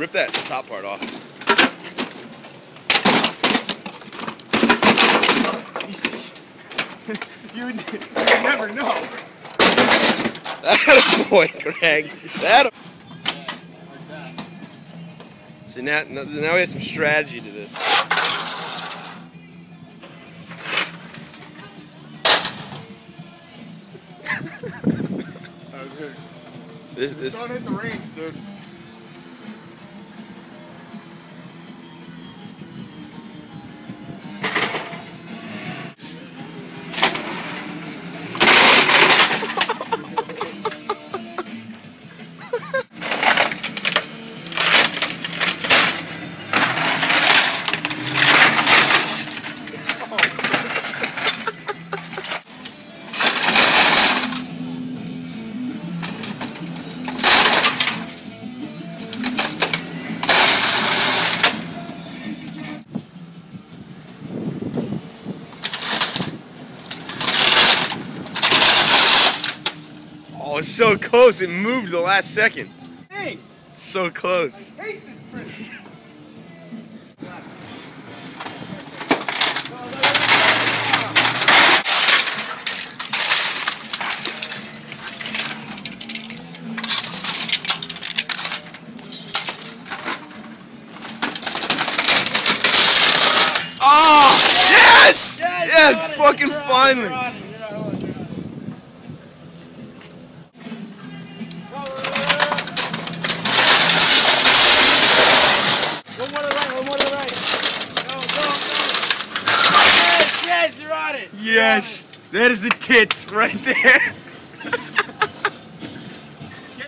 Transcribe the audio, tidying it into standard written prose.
Rip that top part off. Jesus. You never know. That boy, Greg. That. So now we have some strategy to this. That was good. This. Don't hit the range, dude. Oh, it's so close. It moved the last second. Hey! It's so close. I hate this print. Oh! Yes! Yes! Fucking finally! One more to the right, one more to the right. Go, go, go. Yes, you're on it. Yes! That is the tits right there.